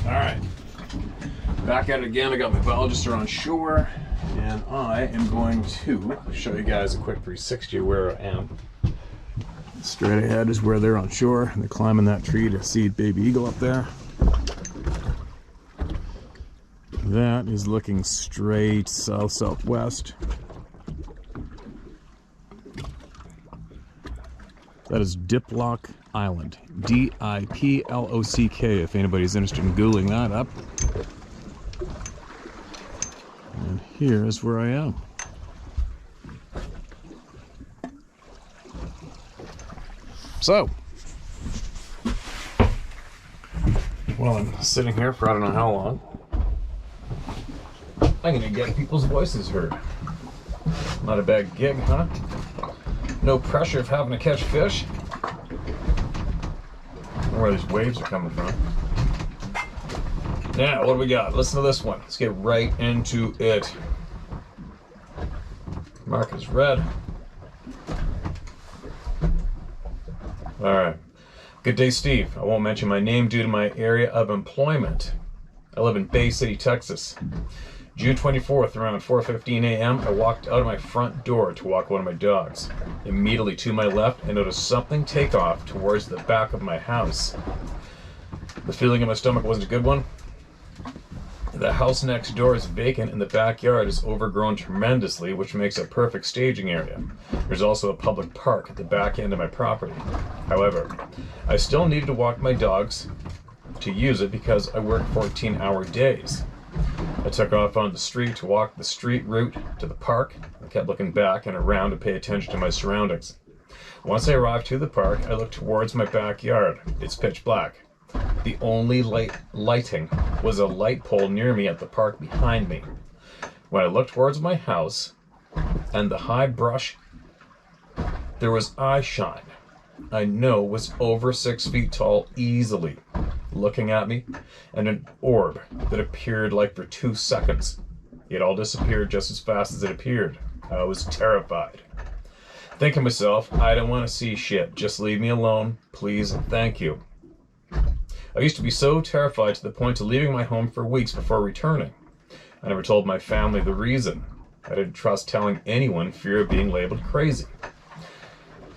Alright, back at it again. I got my Biologist on shore, and I am going to show you guys a quick 360 where I am. Straight ahead is where they're on shore, and they're climbing that tree to see baby eagle up there. That is looking straight south-southwest. That is Diplock Island, D-I-P-L-O-C-K, if anybody's interested in Googling that up. And here is where I am. So, well, I'm sitting here for I don't know how long. I'm gonna get people's voices heard. Not a bad gig, huh? No pressure of having to catch fish. I don't know where these waves are coming from. Now, what do we got? Listen to this one. Let's get right into it. Mark is red. Alright. Good day, Steve. I won't mention my name due to my area of employment. I live in Bay City, Texas. June 24th, around 4:15 a.m., I walked out of my front door to walk one of my dogs. Immediately to my left, I noticed something take off towards the back of my house. The feeling in my stomach wasn't a good one. The house next door is vacant and the backyard is overgrown tremendously, which makes a perfect staging area. There's also a public park at the back end of my property. However, I still needed to walk my dogs to use it because I work 14-hour days. I took off on the street to walk the street route to the park. I kept looking back and around to pay attention to my surroundings. Once I arrived to the park, I looked towards my backyard. It's pitch black. The only lighting was a light pole near me at the park behind me. When I looked towards my house and the high brush, there was eye shine. I know was over 6 feet tall easily, looking at me, and an orb that appeared like for 2 seconds. It all disappeared just as fast as it appeared. I was terrified. Thinking to myself, I don't want to see shit. Just leave me alone, please and thank you. I used to be so terrified to the point of leaving my home for weeks before returning. I never told my family the reason. I didn't trust telling anyone, fear of being labeled crazy.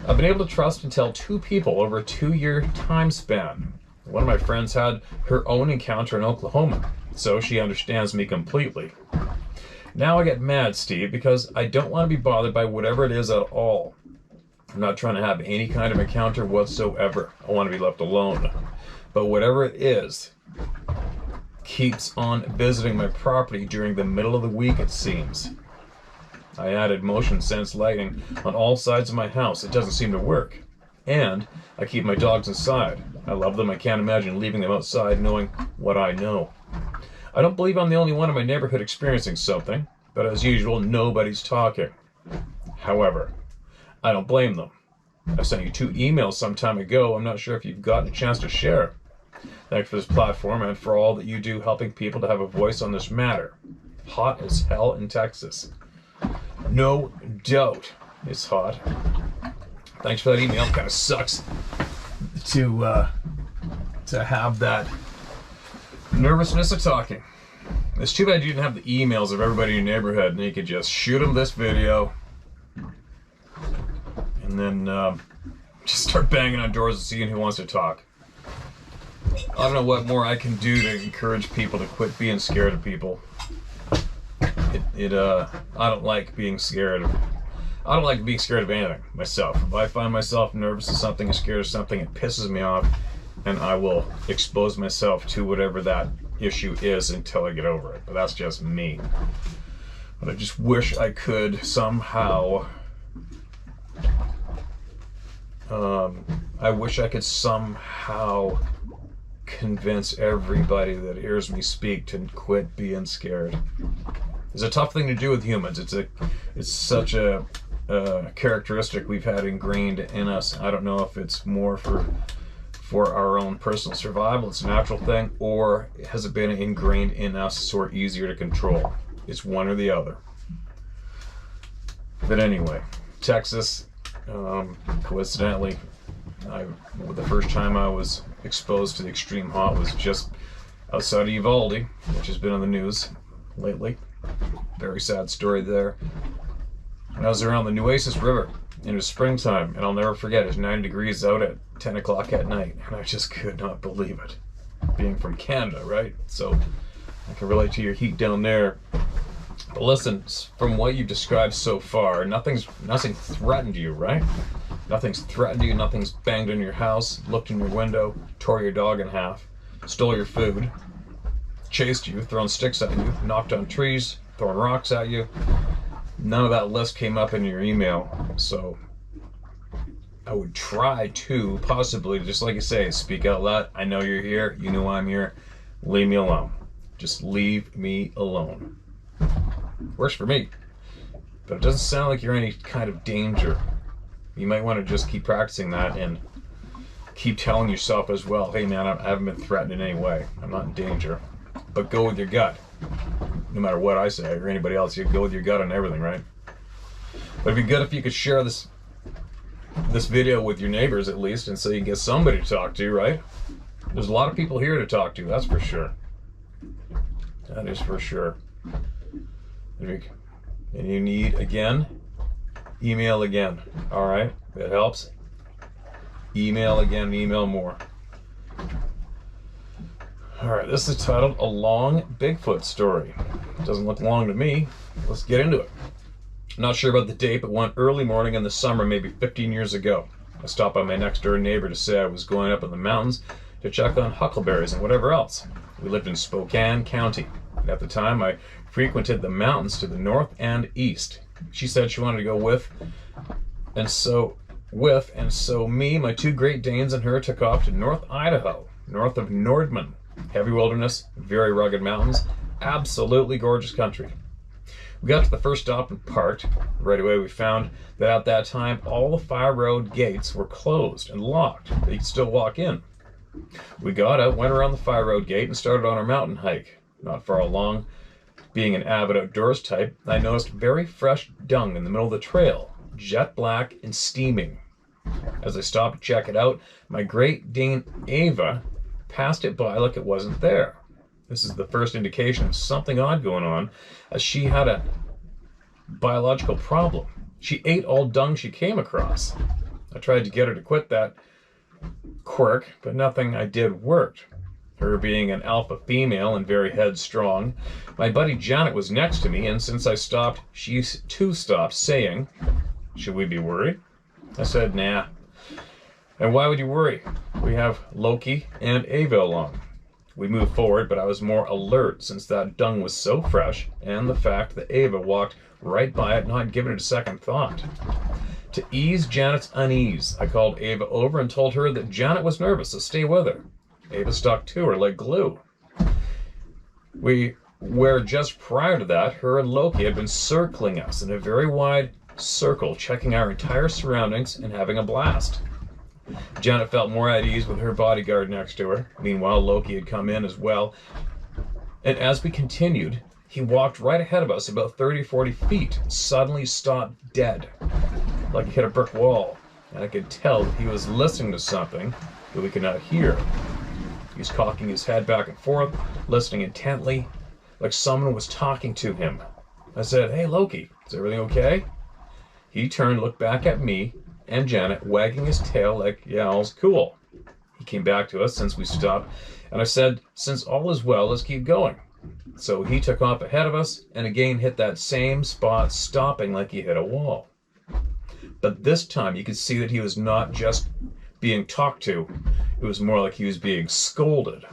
I've been able to trust and tell 2 people over a 2-year time span. One of my friends had her own encounter in Oklahoma, so she understands me completely. Now I get mad, Steve, because I don't want to be bothered by whatever it is at all. I'm not trying to have any kind of encounter whatsoever. I want to be left alone. But whatever it is, keeps on visiting my property during the middle of the week, it seems. I added motion sense lighting on all sides of my house. It doesn't seem to work. And I keep my dogs inside. I love them. I can't imagine leaving them outside knowing what I know. I don't believe I'm the only one in my neighborhood experiencing something, but as usual, nobody's talking. However, I don't blame them. I sent you 2 emails some time ago. I'm not sure if you've gotten a chance to share. Thanks for this platform and for all that you do helping people to have a voice on this matter. Hot as hell in Texas. No doubt it's hot. Thanks for that email. Kind of sucks to have that nervousness of talking. It's too bad you didn't have the emails of everybody in your neighborhood and you could just shoot them this video and then just start banging on doors and seeing who wants to talk. I don't know what more I can do to encourage people to quit being scared of people. I don't like being scared of anything myself. If I find myself nervous of something or scared of something, it pisses me off, and I will expose myself to whatever that issue is until I get over it. But that's just me. But I just wish I could somehow convince everybody that hears me speak to quit being scared. It's a tough thing to do with humans. It's such a characteristic we've had ingrained in us. I don't know if it's more for our own personal survival, it's a natural thing, or has it been ingrained in us so we're easier to control? It's one or the other. But anyway, Texas, coincidentally, the first time I was exposed to the extreme hot was just outside of Uvalde, which has been on the news lately. Very sad story there. And I was around the Nueces River, and it was springtime, and I'll never forget, it was 90 degrees out at 10 o'clock at night, and I just could not believe it. Being from Canada, right? So I can relate to your heat down there. But listen, from what you've described so far, nothing threatened you, right? Nothing's threatened you, nothing's banged on your house, looked in your window, tore your dog in half, stole your food, chased you, thrown sticks at you, knocked on trees, throwing rocks at you. None of that list came up in your email, so I would try to possibly, just like you say, speak out loud. I know you're here, you know I'm here, leave me alone. Just leave me alone. Works for me, but it doesn't sound like you're in any kind of danger. You might want to just keep practicing that and keep telling yourself as well, hey man, I haven't been threatened in any way. I'm not in danger. But go with your gut. No matter what I say or anybody else, you go with your gut on everything, right? But it'd be good if you could share this video with your neighbors at least, and so you can get somebody to talk to, right? There's a lot of people here to talk to, that's for sure. That is for sure. And you need, again, email again. All right, that helps. Email again, email more. All right, this is titled A Long Bigfoot Story. Doesn't look long to me. Let's get into it. Not sure about the date, but one early morning in the summer, maybe 15 years ago, I stopped by my next door neighbor to say I was going up in the mountains to check on huckleberries and whatever else. We lived in Spokane County, and at the time I frequented the mountains to the north and east. She said she wanted to go with, and so me, my two Great Danes, and her took off to North Idaho, north of Nordman. Heavy wilderness, very rugged mountains, absolutely gorgeous country. We got to the first stop and parked. Right away we found that at that time all the fire road gates were closed and locked, but you could still walk in. We got out, went around the fire road gate, and started on our mountain hike. Not far along, being an avid outdoors type, I noticed very fresh dung in the middle of the trail, jet black and steaming. As I stopped to check it out, my Great Dane Ava passed it by like it wasn't there. This is the first indication of something odd going on, as she had a biological problem. She ate all dung she came across. I tried to get her to quit that quirk, but nothing I did worked. Her being an alpha female and very headstrong, my buddy Janet was next to me, and since I stopped, she too stopped, saying, "Should we be worried?" I said, "Nah." "And why would you worry? We have Loki and Ava along." We moved forward, but I was more alert since that dung was so fresh, and the fact that Ava walked right by it, not giving it a second thought. To ease Janet's unease, I called Ava over and told her that Janet was nervous, so stay with her. Ava stuck to her like glue. Where just prior to that, her and Loki had been circling us in a very wide circle, checking our entire surroundings and having a blast. Janet felt more at ease with her bodyguard next to her. Meanwhile, Loki had come in as well. And as we continued, he walked right ahead of us about 30-40 feet and suddenly stopped dead, like he hit a brick wall. And I could tell that he was listening to something that we could not hear. He was cocking his head back and forth, listening intently, like someone was talking to him. I said, "Hey, Loki, is everything okay?" He turned, looked back at me and Janet, wagging his tail like, "Yeah, all's cool." He came back to us since we stopped, and I said, "Since all is well, let's keep going." So he took off ahead of us and again hit that same spot, stopping like he hit a wall. But this time you could see that he was not just being talked to, it was more like he was being scolded.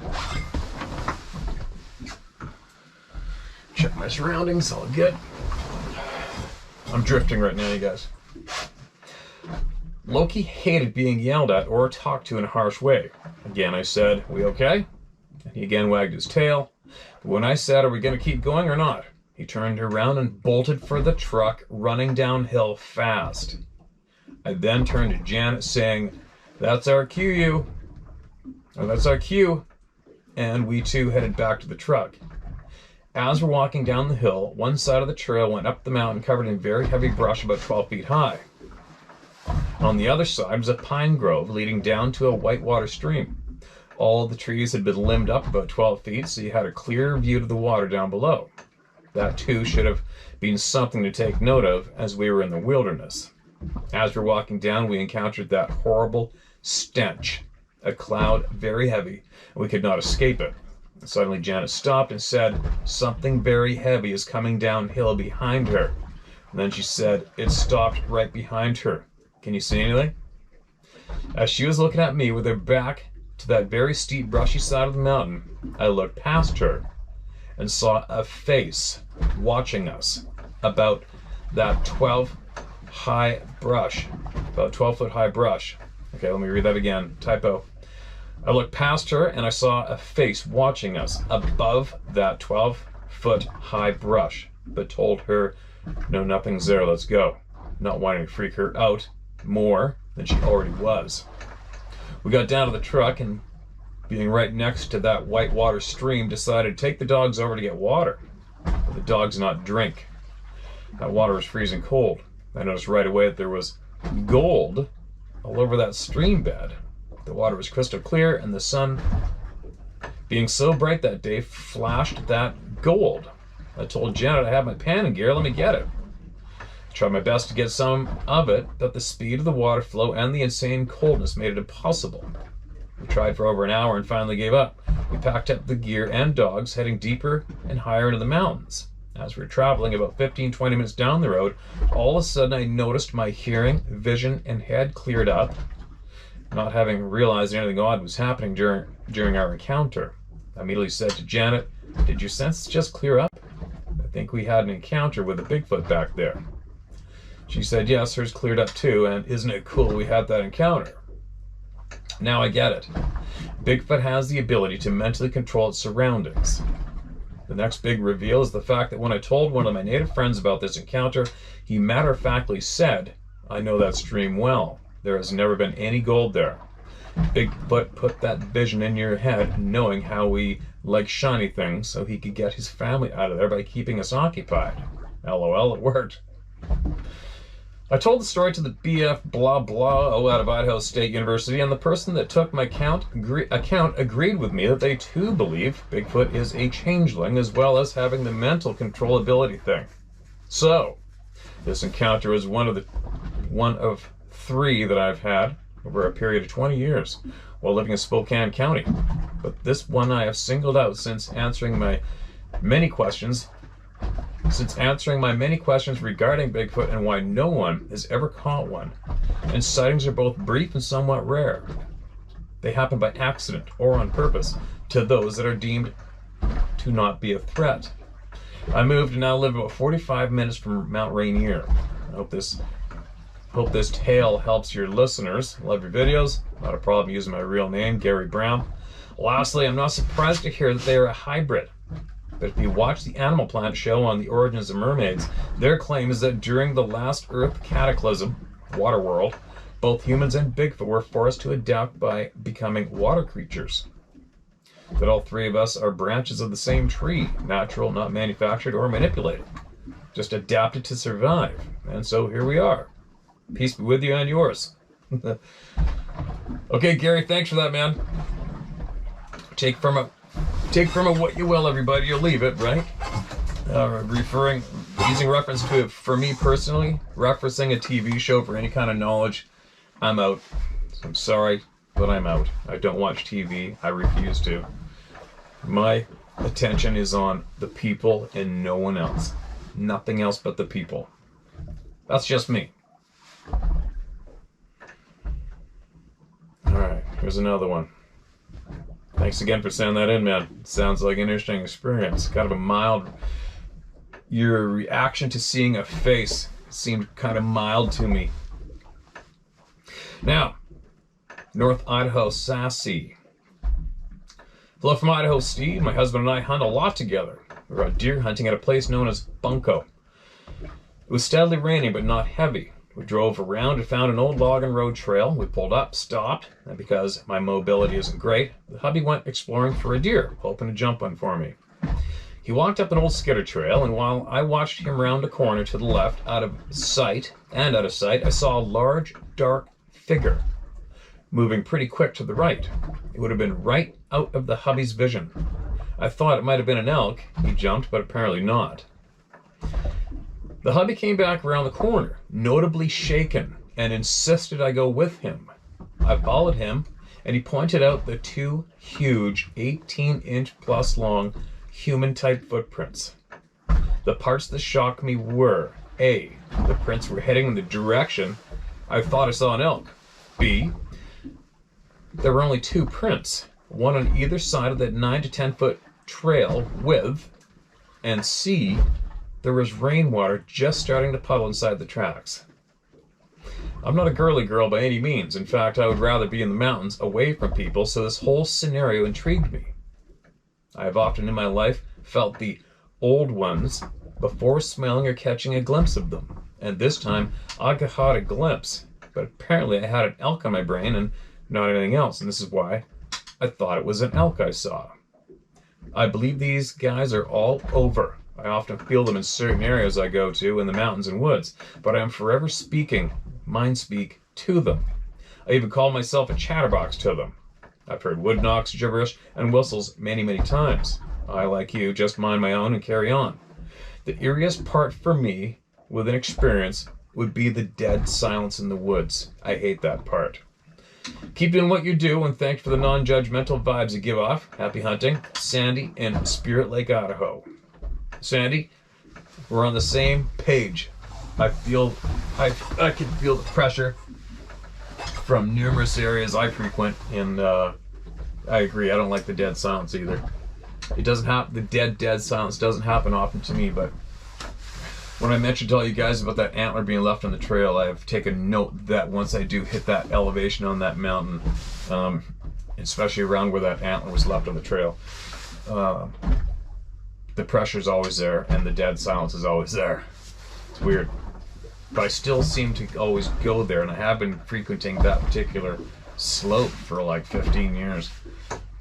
Check my surroundings, all good. I'm drifting right now, you guys. Loki hated being yelled at or talked to in a harsh way. Again, I said, "We okay?" And he again wagged his tail. But when I said, "Are we going to keep going or not?" he turned around and bolted for the truck, running downhill fast. I then turned to Janet, saying, "That's our cue, you." "Oh, that's our cue." And we too headed back to the truck. As we're walking down the hill, one side of the trail went up the mountain covered in very heavy brush about 12 feet high. On the other side was a pine grove leading down to a whitewater stream. All the trees had been limbed up about 12 feet, so you had a clear view to the water down below. That too should have been something to take note of as we were in the wilderness. As we're walking down, we encountered that horrible stench, a cloud very heavy, and we could not escape it. Suddenly Janet stopped and said, "Something very heavy is coming downhill behind her." And then she said, "It stopped right behind her. Can you see anything?" As she was looking at me with her back to that very steep, brushy side of the mountain, I looked past her and saw a face watching us about that 12 high brush, about 12-foot high brush. Okay, let me read that again. Typo. I looked past her and I saw a face watching us above that 12-foot high brush, but told her, "No, nothing's there, let's go," not wanting to freak her out more than she already was. We got down to the truck and, being right next to that whitewater stream, decided to take the dogs over to get water. But the dogs not drink. That water was freezing cold. I noticed right away that there was gold all over that stream bed. The water was crystal clear, and the sun, being so bright that day, flashed that gold. I told Janet I had my pan in gear, let me get it. I tried my best to get some of it, but the speed of the water flow and the insane coldness made it impossible. We tried for over an hour and finally gave up. We packed up the gear and dogs, heading deeper and higher into the mountains. As we were traveling about 15-20 minutes down the road, all of a sudden I noticed my hearing, vision, and head cleared up, not having realized anything odd was happening during our encounter. I immediately said to Janet, "Did your senses just clear up? I think we had an encounter with a Bigfoot back there." She said, "Yes, hers cleared up too, and isn't it cool we had that encounter?" Now I get it. Bigfoot has the ability to mentally control its surroundings. The next big reveal is the fact that when I told one of my native friends about this encounter, he matter-of-factly said, "I know that stream well. There has never been any gold there." Bigfoot put that vision in your head, knowing how we like shiny things, so he could get his family out of there by keeping us occupied. LOL, it worked. I told the story to the BF blah blah out of Idaho State University, and the person that took my account agreed with me that they too believe Bigfoot is a changeling, as well as having the mental controllability thing. So, this encounter is one of 3 that I've had over a period of 20 years while living in Spokane County. But this one I have singled out since answering my many questions regarding Bigfoot and why no one has ever caught one. And sightings are both brief and somewhat rare. They happen by accident or on purpose to those that are deemed to not be a threat. I moved and now live about 45 minutes from Mount Rainier. I hope this tale helps your listeners. Love your videos. Not a problem using my real name, Gary Brown. Lastly, I'm not surprised to hear that they are a hybrid. But if you watch the Animal Planet show on the origins of mermaids, their claim is that during the last Earth cataclysm, Waterworld, both humans and Bigfoot were forced to adapt by becoming water creatures. That all 3 of us are branches of the same tree, natural, not manufactured or manipulated, just adapted to survive. And so here we are. Peace be with you and yours. Okay, Gary, thanks for that, man. Take from it what you will, everybody. You'll leave it, right? Using reference to it, for me personally, referencing a TV show for any kind of knowledge, I'm out. I'm sorry, but I'm out. I don't watch TV. I refuse to. My attention is on the people and no one else. Nothing else but the people. That's just me. Alright, here's another one. Thanks again for sending that in, man. Sounds like an interesting experience. Kind of a mild... Your reaction to seeing a face seemed kind of mild to me. Now, North Idaho, Sassy. Hello from Idaho, Steve. My husband and I hunt a lot together. We were out deer hunting at a place known as Bunko. It was steadily raining, but not heavy. We drove around and found an old log and road trail. We pulled up, stopped, and because my mobility isn't great, the hubby went exploring for a deer, hoping to jump one for me. He walked up an old skitter trail, and while I watched him round a corner to the left, out of sight, I saw a large, dark figure moving pretty quick to the right. It would have been right out of the hubby's vision. I thought it might have been an elk. He jumped, but apparently not. The hubby came back around the corner, notably shaken, and insisted I go with him. I followed him, and he pointed out the two huge 18-inch plus long human-type footprints. The parts that shocked me were, A, the prints were heading in the direction I thought I saw an elk. B, there were only two prints, one on either side of that 9 to 10 foot trail with, and C, there was rainwater just starting to puddle inside the tracks. I'm not a girly girl by any means. In fact, I would rather be in the mountains away from people, so this whole scenario intrigued me. I have often in my life felt the old ones before smelling or catching a glimpse of them. And this time, I got a glimpse. But apparently I had an elk on my brain and not anything else. And this is why I thought it was an elk I saw. I believe these guys are all over. I often feel them in certain areas I go to in the mountains and woods. But I am forever speaking, mind speak, to them. I even call myself a chatterbox to them. I've heard wood knocks, gibberish, and whistles many, many times. I, like you, just mind my own and carry on. The eeriest part for me, with an experience, would be the dead silence in the woods. I hate that part. Keep doing what you do, and thanks for the non-judgmental vibes you give off. Happy hunting. Sandy in Spirit Lake, Idaho. Sandy, we're on the same page. I can feel the pressure from numerous areas I frequent, and I agree. I don't like the dead silence either. It doesn't happen. The dead silence doesn't happen often to me, but when I mentioned to all you guys about that antler being left on the trail, I have taken note that once I do hit that elevation on that mountain, especially around where that antler was left on the trail, the pressure's always there and the dead silence is always there. It's weird. But I still seem to always go there, and I have been frequenting that particular slope for like 15 years.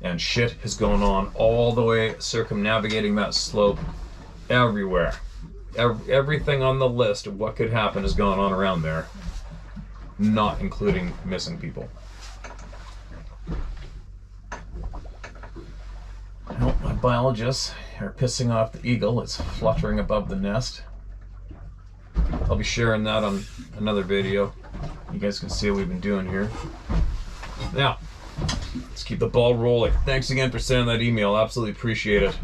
And shit has gone on all the way circumnavigating that slope everywhere. Everything on the list of what could happen has gone on around there, not including missing people. Well, my biologists are pissing off the eagle. It's fluttering above the nest. I'll be sharing that on another video. You guys can see what we've been doing here. Now, let's keep the ball rolling. Thanks again for sending that email. Absolutely appreciate it.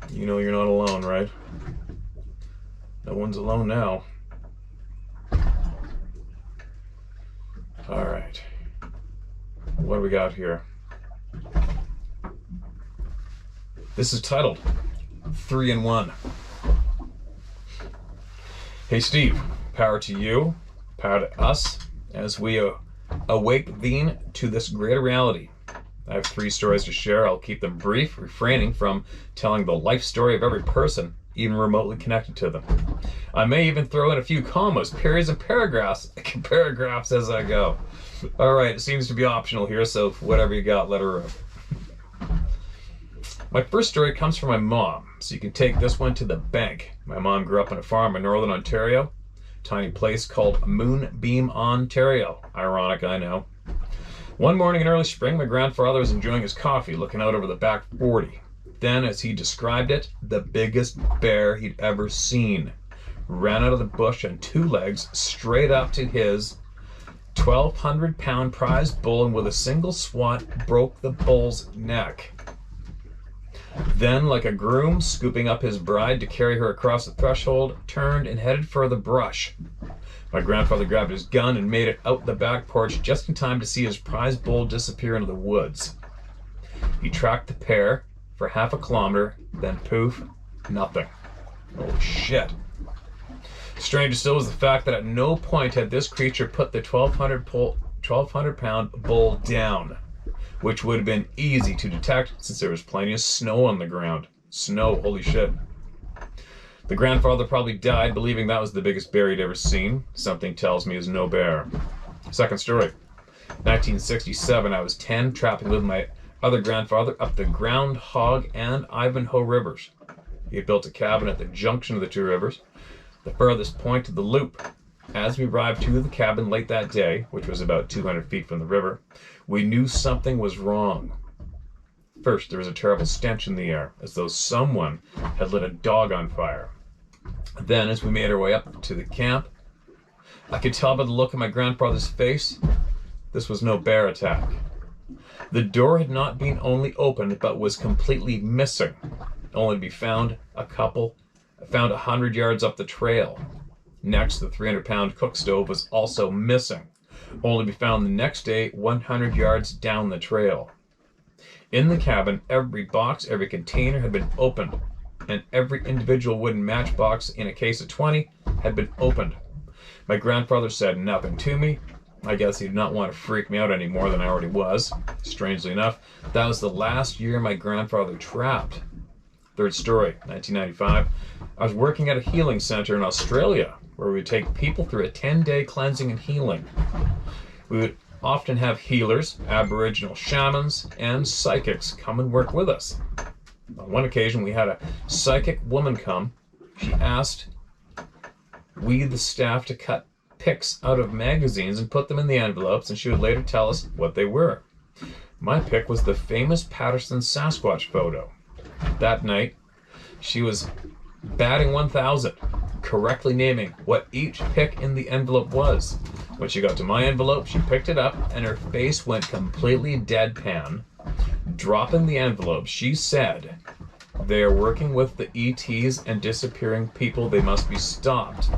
You know you're not alone, right? No one's alone now. All right. What do we got here? This is titled 3-in-1. Hey Steve, power to you, power to us, as we awake thee to this greater reality. I have 3 stories to share. I'll keep them brief, refraining from telling the life story of every person, even remotely connected to them. I may even throw in a few commas, periods, and paragraphs as I go. All right, it seems to be optional here, so whatever you got, let her rip. My first story comes from my mom, so you can take this one to the bank. My mom grew up on a farm in northern Ontario, tiny place called Moonbeam, Ontario. Ironic, I know. One morning in early spring, my grandfather was enjoying his coffee, looking out over the back 40. Then, as he described it, the biggest bear he'd ever seen ran out of the bush on 2 legs straight up to his 1,200-pound prize bull, and with a single swat broke the bull's neck. Then, like a groom scooping up his bride to carry her across the threshold, turned and headed for the brush. My grandfather grabbed his gun and made it out the back porch just in time to see his prize bull disappear into the woods. He tracked the pair for half a kilometer, then poof, nothing. Holy shit. Stranger still was the fact that at no point had this creature put the 1,200-pound bull down, which would have been easy to detect since there was plenty of snow on the ground. Snow, holy shit. The grandfather probably died believing that was the biggest bear he'd ever seen. Something tells me is no bear. Second story. 1967, I was 10, trapping with my other grandfather up the Ground Hog and Idaho rivers. He had built a cabin at the junction of the 2 rivers, the furthest point of the loop. As we arrived to the cabin late that day, which was about 200 feet from the river, we knew something was wrong. First, there was a terrible stench in the air, as though someone had lit a dog on fire. Then, as we made our way up to the camp, I could tell by the look on my grandfather's face, this was no bear attack. The door had not been only opened, but was completely missing, only to be found 100 yards up the trail. Next, the 300-pound cook stove was also missing, only to be found the next day 100 yards down the trail. In the cabin, every box, every container had been opened, and every individual wooden matchbox in a case of 20 had been opened. My grandfather said nothing to me. I guess he did not want to freak me out any more than I already was. Strangely enough, that was the last year my grandfather trapped. Third story, 1995. I was working at a healing center in Australia where we would take people through a 10-day cleansing and healing. We would often have healers, Aboriginal shamans, and psychics come and work with us. On one occasion, we had a psychic woman come. She asked we, the staff, to cut pics out of magazines and put them in the envelopes, and she would later tell us what they were. My pic was the famous Patterson Sasquatch photo. That night, she was batting 1,000, correctly naming what each pic in the envelope was. When she got to my envelope, she picked it up, and her face went completely deadpan. Dropping the envelope, she said, "They are working with the ETs and disappearing people. They must be stopped."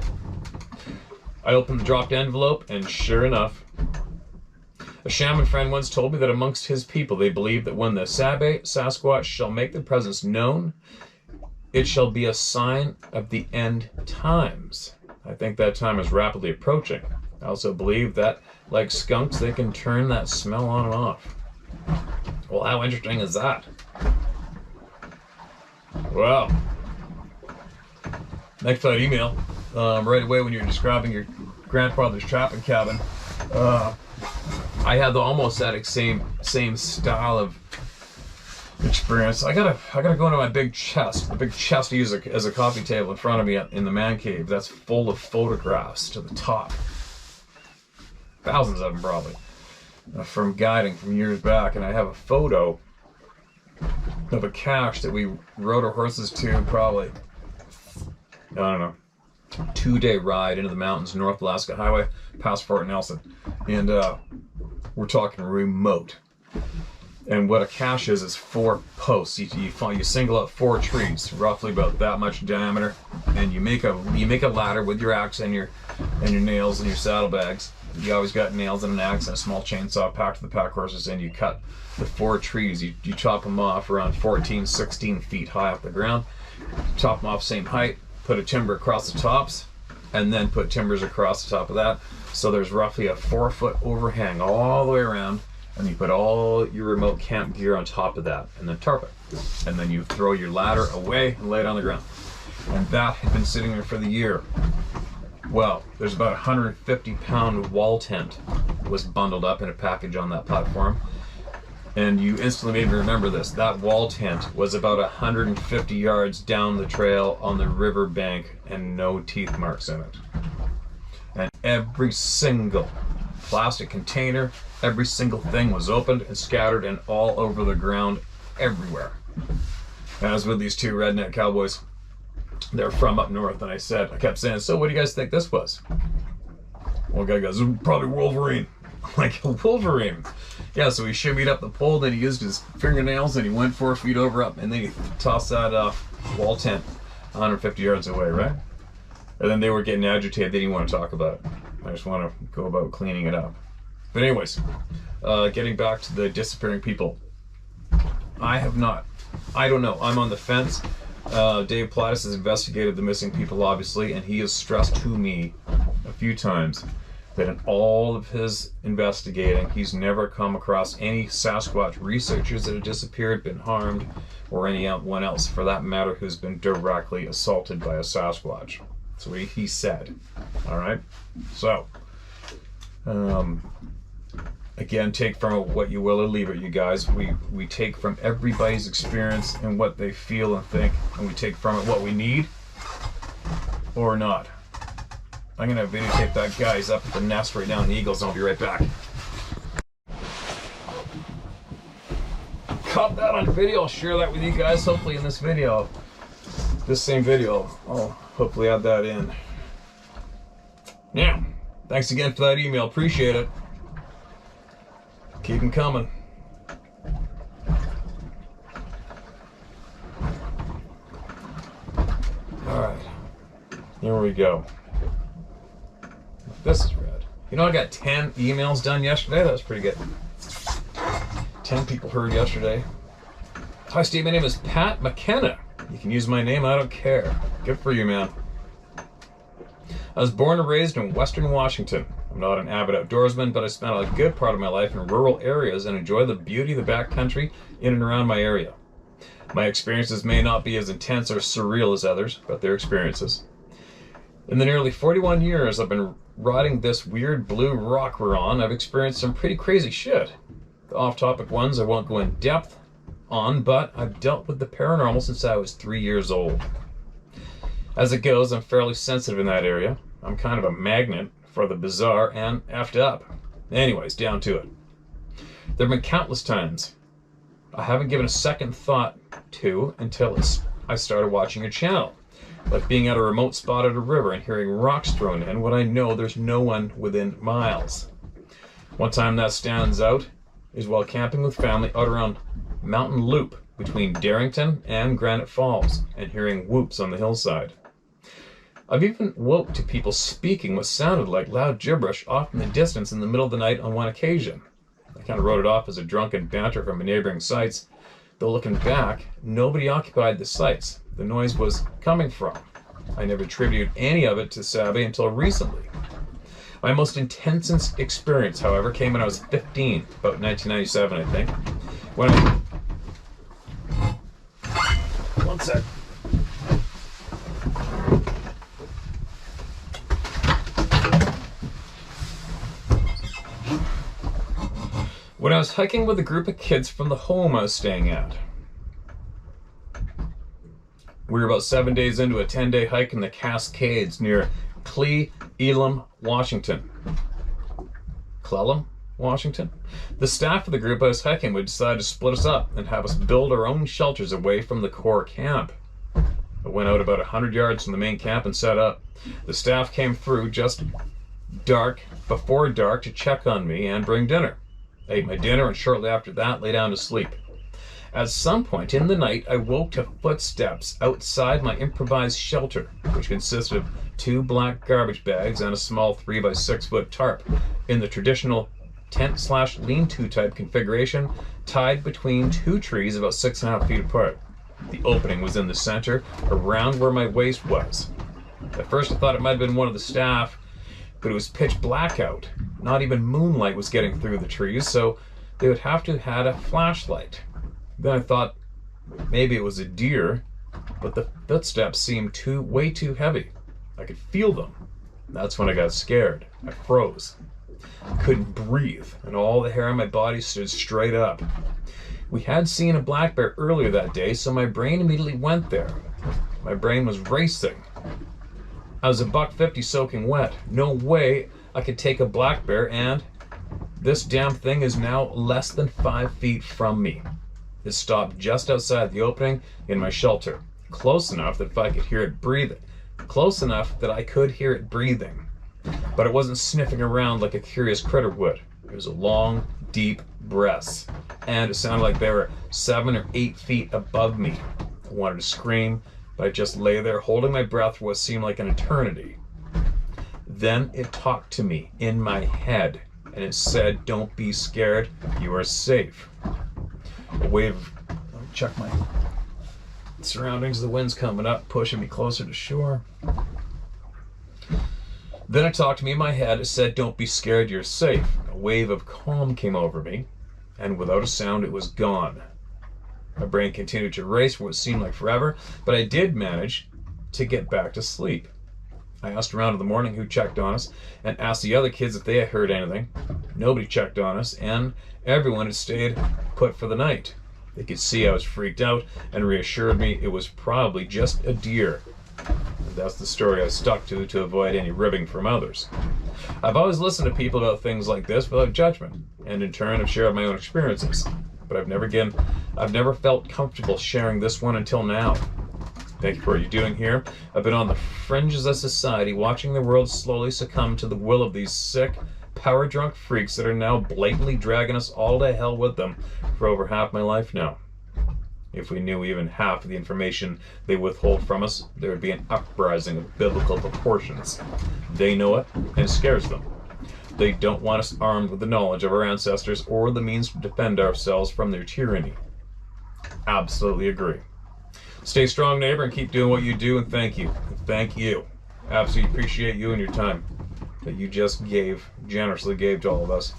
I opened the dropped envelope, and sure enough, a shaman friend once told me that amongst his people, they believe that when the Sasquatch shall make their presence known, it shall be a sign of the end times. I think that time is rapidly approaching. I also believe that, like skunks, they can turn that smell on and off. Well, how interesting is that? Well, next time email, right away when you're describing your grandfather's trapping cabin, I had almost that same style of experience. I gotta go into my big chest. The big chest I use as a coffee table in front of me in the man cave. That's full of photographs to the top. Thousands of them probably. From guiding from years back. And I have a photo of a cache that we rode our horses to probably, I don't know, 2-day ride into the mountains, North Alaska Highway, past Fort Nelson. And we're talking remote. And what a cache is 4 posts. You single out 4 trees, roughly about that much diameter, and you make a ladder with your axe and your nails and your saddlebags. You always got nails and an axe and a small chainsaw packed to the pack horses, and you cut the 4 trees. You chop them off around 14, 16 feet high off the ground. Chop them off same height, put a timber across the tops, and then put timbers across the top of that. So there's roughly a 4-foot overhang all the way around. And you put all your remote camp gear on top of that, and then tarp it. And then you throw your ladder away and lay it on the ground. And that had been sitting there for the year. Well, there's about a 150-pound wall tent was bundled up in a package on that platform. And you instantly made me remember this. That wall tent was about 150 yards down the trail on the river bank, and no teeth marks in it. And every single plastic container, every single thing was opened and scattered and all over the ground everywhere. And I was with these 2 redneck cowboys. They're from up north, and I kept saying, "So what do you guys think this was?" One guy goes, "Probably Wolverine." I'm like, "Wolverine?" Yeah, so he shimmied up the pole, then he used his fingernails, and he went 4 feet over up, and then he tossed that wall tent 150 yards away, right? And then they were getting agitated. They didn't want to talk about it. I just want to go about cleaning it up. But anyways, getting back to the disappearing people. I don't know. I'm on the fence. Dave Plattis has investigated the missing people, obviously, and he has stressed to me a few times that in all of his investigating, he's never come across any Sasquatch researchers that have disappeared, been harmed, or anyone else, for that matter, who's been directly assaulted by a Sasquatch. That's what he said. All right? So, again, take from it what you will or leave it, you guys. We take from everybody's experience and what they feel and think, and we take from it what we need or not. I'm gonna videotape that guy. He's up at the nest right now in the eagles, and I'll be right back. Caught that on video. I'll share that with you guys hopefully in this video. This same video. I'll hopefully add that in. Yeah. Thanks again for that email. Appreciate it. Keep them coming. Alright. Here we go. This is red. You know, I got 10 emails done yesterday. That was pretty good. 10 people heard yesterday. Hi, Steve. My name is Pat McKenna. You can use my name. I don't care. Good for you, man. I was born and raised in Western Washington. I'm not an avid outdoorsman, but I spent a good part of my life in rural areas and enjoy the beauty of the backcountry in and around my area. My experiences may not be as intense or surreal as others, but they're experiences. In the nearly 41 years I've been riding this weird blue rock we're on, I've experienced some pretty crazy shit. The off-topic ones I won't go in depth on, but I've dealt with the paranormal since I was 3 years old. As it goes, I'm fairly sensitive in that area. I'm kind of a magnet for the bizarre and effed up. Anyways, down to it. There have been countless times I haven't given a second thought to until I started watching your channel. Like being at a remote spot at a river and hearing rocks thrown in when I know there's no one within miles. One time that stands out is while camping with family out around Mountain Loop between Darrington and Granite Falls and hearing whoops on the hillside. I've even woke to people speaking what sounded like loud gibberish off in the distance in the middle of the night on one occasion. I kind of wrote it off as a drunken banter from neighboring sites, though looking back, nobody occupied the sites the noise was coming from. I never attributed any of it to Sabe until recently. My most intense experience, however, came when I was 15, about 1997, I think. One sec. When I was hiking with a group of kids from the home I was staying at. We were about 7 days into a 10-day hike in the Cascades near Elam, Washington. Clellam, Washington? The staff of the group I was hiking with decided to split us up and have us build our own shelters away from the core camp. I went out about 100 yards from the main camp and set up. The staff came through just before dark to check on me and bring dinner. I ate my dinner and shortly after that lay down to sleep. At some point in the night, I woke to footsteps outside my improvised shelter, which consisted of 2 black garbage bags and a small 3x6 foot tarp in the traditional tent/lean-to type configuration, tied between 2 trees about 6.5 feet apart. The opening was in the center, around where my waist was. At first I thought it might have been one of the staff, but it was pitch black out. Not even moonlight was getting through the trees, so they would have to have had a flashlight. Then I thought maybe it was a deer, but the footsteps seemed way too heavy. I could feel them. That's when I got scared. I froze. I couldn't breathe, and all the hair on my body stood straight up. We had seen a black bear earlier that day, so my brain immediately went there. My brain was racing. I was $150 soaking wet. No way I could take a black bear, and this damn thing is now less than 5 feet from me. It stopped just outside the opening in my shelter, close enough that I could hear it breathing. But it wasn't sniffing around like a curious critter would. It was a long, deep breaths, and it sounded like they were 7 or 8 feet above me. I wanted to scream, but I just lay there holding my breath for what seemed like an eternity. Then it talked to me in my head, and it said, "Don't be scared, you are safe." A wave, let me check my surroundings, the wind's coming up, pushing me closer to shore. Then it talked to me in my head, it said, "Don't be scared, you're safe." A wave of calm came over me, and without a sound it was gone. My brain continued to race for what seemed like forever, but I did manage to get back to sleep. I asked around in the morning who checked on us, and asked the other kids if they had heard anything. Nobody checked on us, and everyone had stayed put for the night. They could see I was freaked out and reassured me it was probably just a deer. And That's the story I stuck to avoid any ribbing from others. I've always listened to people about things like this without judgment, and in turn have shared my own experiences. But I've never felt comfortable sharing this one until now. Thank you for what you're doing here. I've been on the fringes of society, watching the world slowly succumb to the will of these sick, power-drunk freaks that are now blatantly dragging us all to hell with them for over half my life now. If we knew even half of the information they withhold from us, there would be an uprising of biblical proportions. They know it, and it scares them. They don't want us armed with the knowledge of our ancestors or the means to defend ourselves from their tyranny. Absolutely agree. Stay strong, neighbor, and keep doing what you do, and thank you. Thank you. Absolutely appreciate you and your time that you just generously gave to all of us.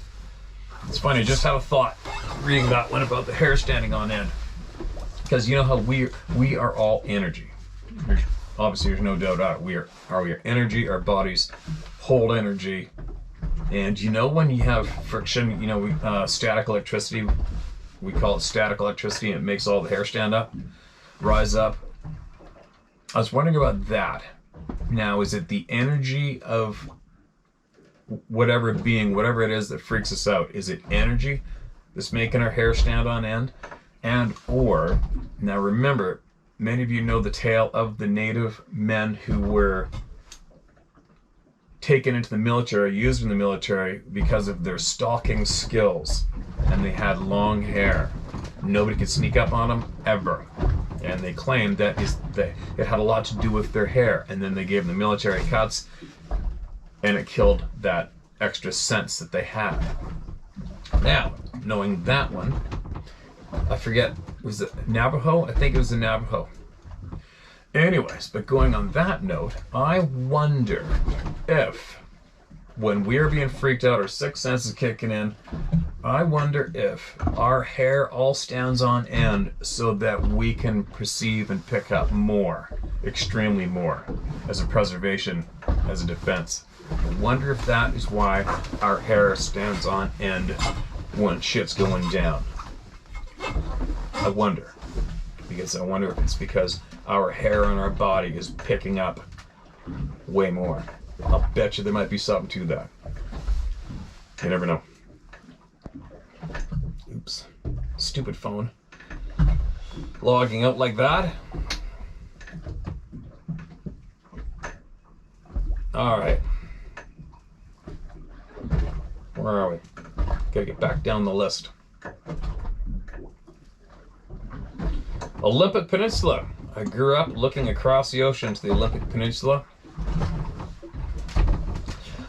It's funny, I just had a thought reading that one about the hair standing on end. Because you know how we are all energy. Obviously, there's no doubt about it. We are energy, our bodies hold energy. And you know when you have friction, you know, static electricity, we call it static electricity, and it makes all the hair stand up, rise up. I was wondering about that. Now, is it the energy of whatever it is that freaks us out? Is it energy that's making our hair stand on end? Or, now remember, many of you know the tale of the native men who were taken into the military, used in the military because of their stalking skills, and they had long hair. Nobody could sneak up on them ever, and they claimed that it had a lot to do with their hair, and then they gave them the military cuts, and it killed that extra sense that they had. Now, knowing that one, I forget, was it Navajo? I think it was the Navajo. Anyways, but going on that note, I wonder if, when we're being freaked out, our sixth sense is kicking in, I wonder if our hair all stands on end so that we can perceive and pick up more, extremely more, as a preservation, as a defense. I wonder if that is why our hair stands on end when shit's going down. I wonder. Because I wonder if it's because our hair on our body is picking up way more. I'll bet you there might be something to that. You never know. Oops. Stupid phone. Logging out like that. Alright. Where are we? Gotta get back down the list. Olympic Peninsula. I grew up looking across the ocean to the Olympic Peninsula.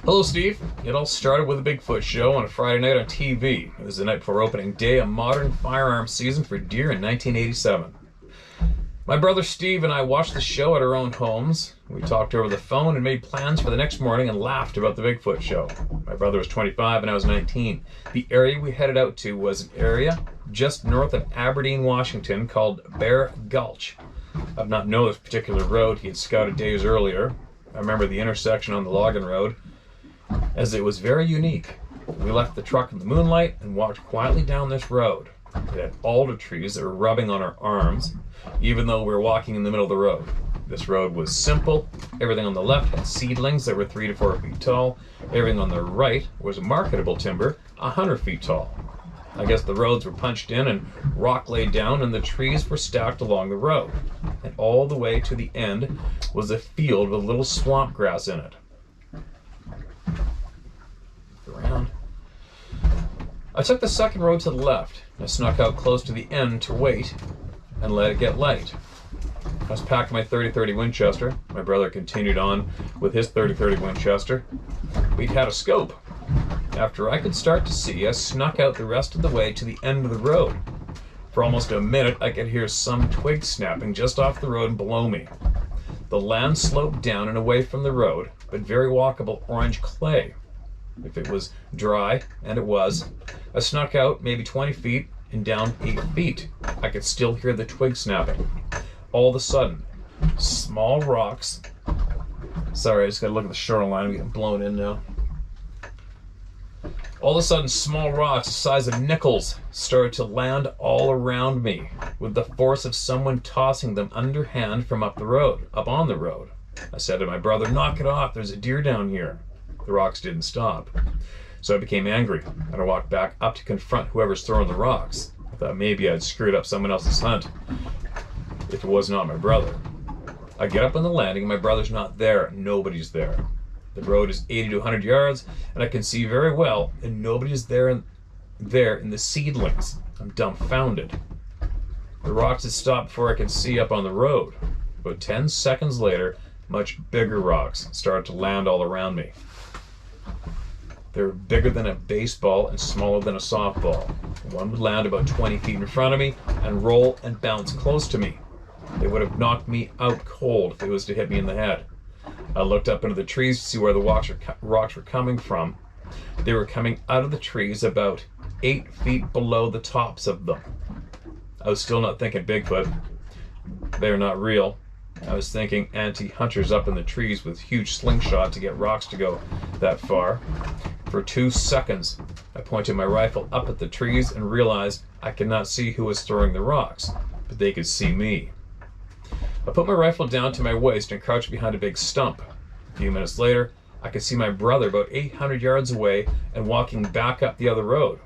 Hello, Steve. It all started with a Bigfoot show on a Friday night on TV. It was the night before opening day of modern firearms season for deer in 1987. My brother Steve and I watched the show at our own homes. We talked over the phone and made plans for the next morning and laughed about the Bigfoot show. My brother was 25 and I was 19. The area we headed out to was an area just north of Aberdeen, Washington called Bear Gulch. I've not known this particular road he had scouted days earlier. I remember the intersection on the Logan Road as it was very unique. We left the truck in the moonlight and walked quietly down this road. It had alder trees that were rubbing on our arms, even though we were walking in the middle of the road. This road was simple. Everything on the left had seedlings that were 3 to 4 feet tall. Everything on the right was marketable timber, 100 feet tall. I guess the roads were punched in and rock laid down and the trees were stacked along the road. And all the way to the end was a field with little swamp grass in it. Around. I took the second road to the left. I snuck out close to the end to wait and let it get light. I was packing my 30-30 Winchester. My brother continued on with his 30-30 Winchester. We'd had a scope. After I could start to see, I snuck out the rest of the way to the end of the road. For almost a minute, I could hear some twigs snapping just off the road below me. The land sloped down and away from the road, but very walkable orange clay. If it was dry, and it was, I snuck out maybe 20 feet and down 8 feet. I could still hear the twig snapping. All of a sudden, small rocks. Sorry, I just gotta look at the shoreline. I'm getting blown in now. All of a sudden, small rocks the size of nickels started to land all around me with the force of someone tossing them underhand from up on the road. I said to my brother, "Knock it off, there's a deer down here." The rocks didn't stop. So I became angry, and I walked back up to confront whoever's throwing the rocks. I thought maybe I'd screwed up someone else's hunt, if it was not my brother. I get up on the landing, and my brother's not there. Nobody's there. The road is 80 to 100 yards, and I can see very well, and nobody's there in the seedlings. I'm dumbfounded. The rocks had stopped before I could see up on the road. About 10 seconds later, much bigger rocks started to land all around me. They were bigger than a baseball and smaller than a softball. One would land about 20 feet in front of me and roll and bounce close to me. They would have knocked me out cold if it was to hit me in the head. I looked up into the trees to see where the rocks were coming from. They were coming out of the trees about 8 feet below the tops of them. I was still not thinking Bigfoot. They're not real. I was thinking anti-hunters up in the trees with huge slingshot to get rocks to go that far. For 2 seconds, I pointed my rifle up at the trees and realized I could not see who was throwing the rocks, but they could see me. I put my rifle down to my waist and crouched behind a big stump. A few minutes later, I could see my brother about 800 yards away and walking back up the other road.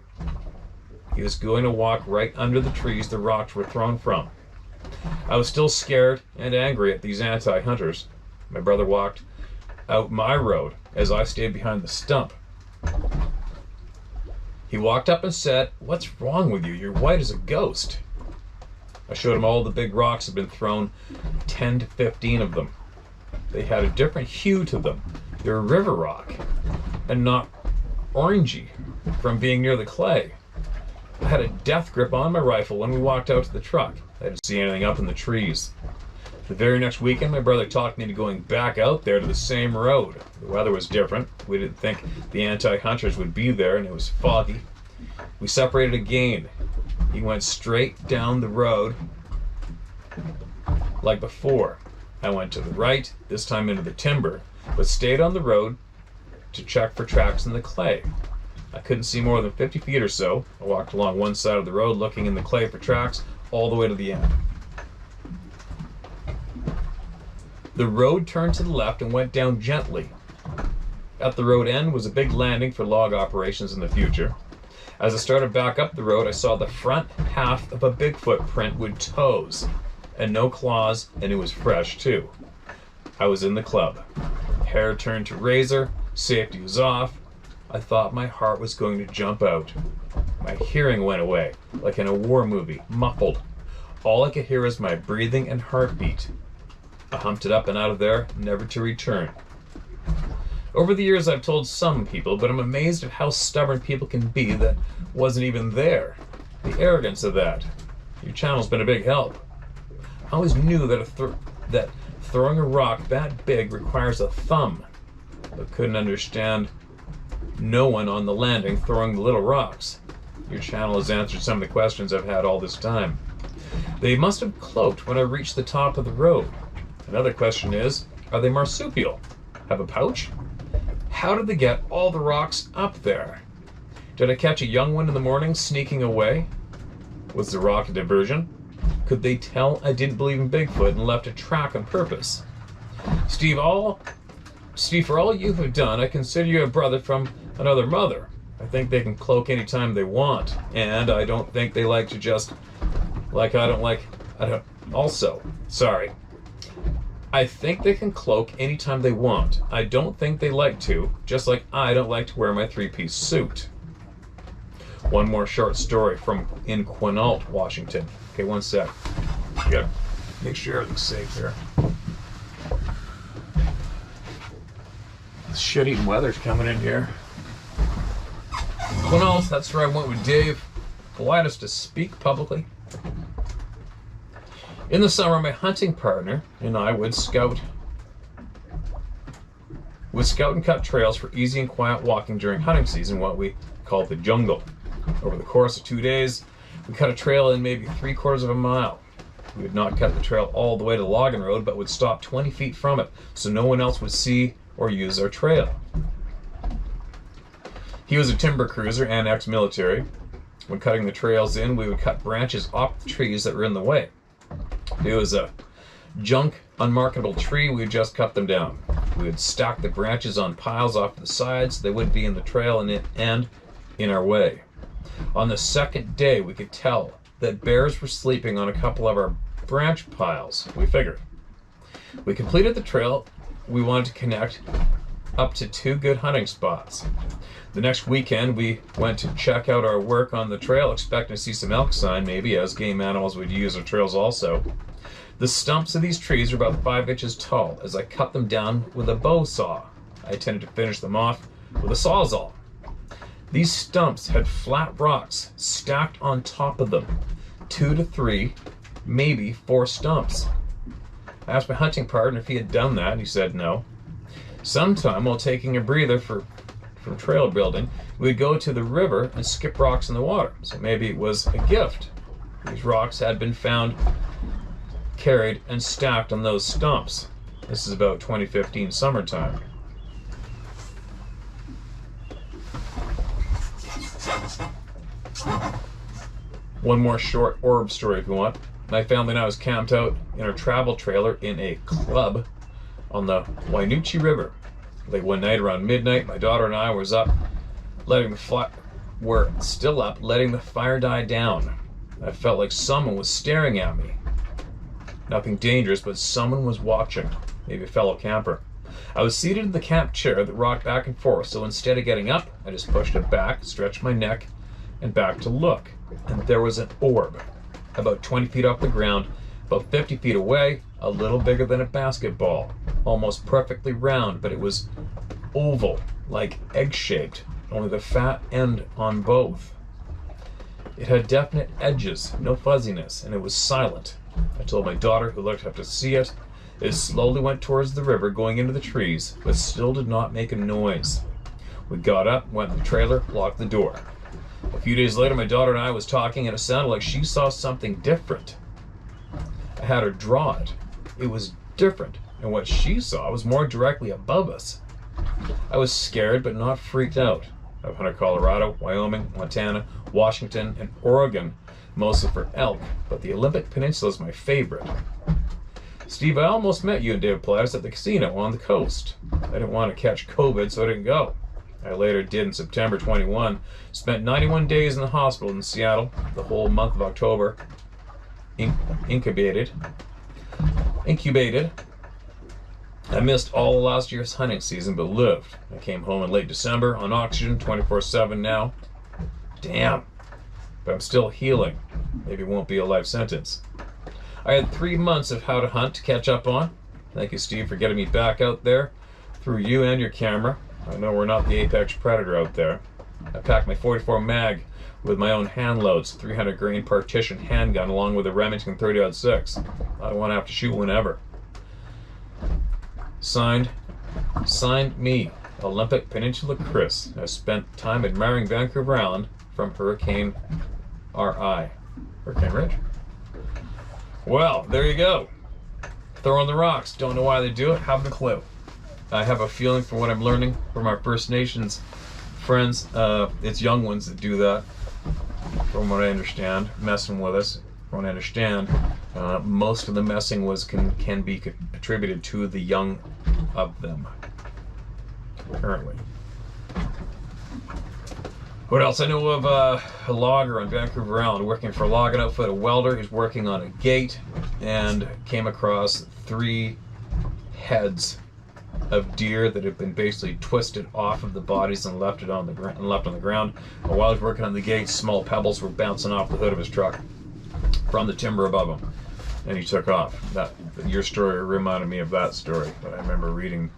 He was going to walk right under the trees the rocks were thrown from. I was still scared and angry at these anti-hunters. My brother walked out my road as I stayed behind the stump. He walked up and said, "What's wrong with you? You're white as a ghost." I showed him all the big rocks had been thrown, 10 to 15 of them. They had a different hue to them. They were river rock and not orangey from being near the clay. I had a death grip on my rifle when we walked out to the truck. I didn't see anything up in the trees. The very next weekend, my brother talked me into going back out there to the same road. The weather was different. We didn't think the anti-hunters would be there, and it was foggy. We separated again. He went straight down the road like before. I went to the right, this time into the timber, but stayed on the road to check for tracks in the clay. I couldn't see more than 50 feet or so. I walked along one side of the road looking in the clay for tracks all the way to the end. The road turned to the left and went down gently. At the road end was a big landing for log operations in the future. As I started back up the road, I saw the front half of a Bigfoot print with toes and no claws, and it was fresh too. I was in the club. Hair turned to razor, safety was off. I thought my heart was going to jump out. My hearing went away, like in a war movie, muffled. All I could hear was my breathing and heartbeat. I humped it up and out of there, never to return. Over the years, I've told some people, but I'm amazed at how stubborn people can be that wasn't even there. The arrogance of that. Your channel's been a big help. I always knew that throwing a rock that big requires a thumb, but couldn't understand no one on the landing throwing the little rocks. Your channel has answered some of the questions I've had all this time. They must have cloaked when I reached the top of the road. Another question is, are they marsupial? Have a pouch? How did they get all the rocks up there? Did I catch a young one in the morning sneaking away? Was the rock a diversion? Could they tell I didn't believe in Bigfoot and left a track on purpose? Steve, for all you have done, I consider you a brother from another mother. I think they can cloak anytime they want, and I don't think they like to just, I think they can cloak anytime they want. I don't think they like to, just like I don't like to wear my three-piece suit. One more short story from in Quinault, Washington. Okay, one sec. Gotta make sure everything's safe here. The shit-eating weather's coming in here. Quinault, that's where I went with Dave. Allowed us to speak publicly. In the summer, my hunting partner and I would scout and cut trails for easy and quiet walking during hunting season, what we called the jungle. Over the course of 2 days, we cut a trail in maybe 3/4 of a mile. We would not cut the trail all the way to the logging road, but would stop 20 feet from it so no one else would see or use our trail. He was a timber cruiser and ex-military. When cutting the trails in, we would cut branches off the trees that were in the way. It was a Junk, unmarketable tree, we would just cut them down. We would stack the branches on piles off the sides so they wouldn't be in the trail and in our way. On the second day, we could tell that bears were sleeping on a couple of our branch piles, we figured. We completed the trail. We wanted to connect up to 2 good hunting spots. The next weekend, we went to check out our work on the trail, expecting to see some elk sign, maybe, as game animals would use our trails also. The stumps of these trees are about 5 inches tall as I cut them down with a bow saw. I intended to finish them off with a sawzall. These stumps had flat rocks stacked on top of them. 2 to 3, maybe 4 stumps. I asked my hunting partner if he had done that, and he said no. Sometime, while taking a breather from trail building, we'd go to the river and skip rocks in the water. So maybe it was a gift. These rocks had been found, carried, and stacked on those stumps. This is about 2015 summertime. One more short orb story if you want. My family and I was camped out in our travel trailer in a club on the Wainuchi River. Late one night around midnight, my daughter and I were still up, letting the fire die down. I felt like someone was staring at me. Nothing dangerous, but someone was watching, maybe a fellow camper. I was seated in the camp chair that rocked back and forth, so instead of getting up, I just pushed it back, stretched my neck, and back to look. And there was an orb, about 20 feet off the ground, about 50 feet away, a little bigger than a basketball, almost perfectly round, but it was oval, like egg-shaped, only the fat end on both. It had definite edges, no fuzziness, and it was silent. I told my daughter, who looked up to see it. It slowly went towards the river, going into the trees, but still did not make a noise. We got up, went in the trailer, locked the door. A few days later, my daughter and I was talking, and it sounded like she saw something different. I had her draw it. It was different, and what she saw was more directly above us. I was scared, but not freaked out. I've hunted Colorado, Wyoming, Montana, Washington, and Oregon, mostly for elk, but the Olympic Peninsula is my favorite. Steve, I almost met you and David Plattis at the casino on the coast. I didn't want to catch COVID, so I didn't go. I later did in September 21, spent 91 days in the hospital in Seattle, the whole month of October, incubated. I missed all of last year's hunting season, but lived. I came home in late December on oxygen, 24/7 now. Damn. But I'm still healing. Maybe it won't be a life sentence. I had 3 months of how to hunt to catch up on. Thank you, Steve, for getting me back out there through you and your camera. I know we're not the apex predator out there. I packed my 44 mag with my own hand loads, 300 grain partition handgun along with a Remington 30-06. I don't want to have to shoot whenever. Signed me, Olympic Peninsula Chris. I spent time admiring Vancouver Island from Hurricane Ridge. Well, there you go. Throwing the rocks. Don't know why they do it. Haven't a clue. I have a feeling from what I'm learning from our First Nations friends, it's young ones that do that, from what I understand, messing with us. From what I understand, most of the messing can be attributed to the young of them, apparently. What else? I know of a logger on Vancouver Island working for a logging outfit, a welder who's working on a gate, and came across 3 heads of deer that have been basically twisted off of the bodies and left on the ground. And while he was working on the gate, small pebbles were bouncing off the hood of his truck from the timber above him, and he took off. Your story reminded me of that story that I remember reading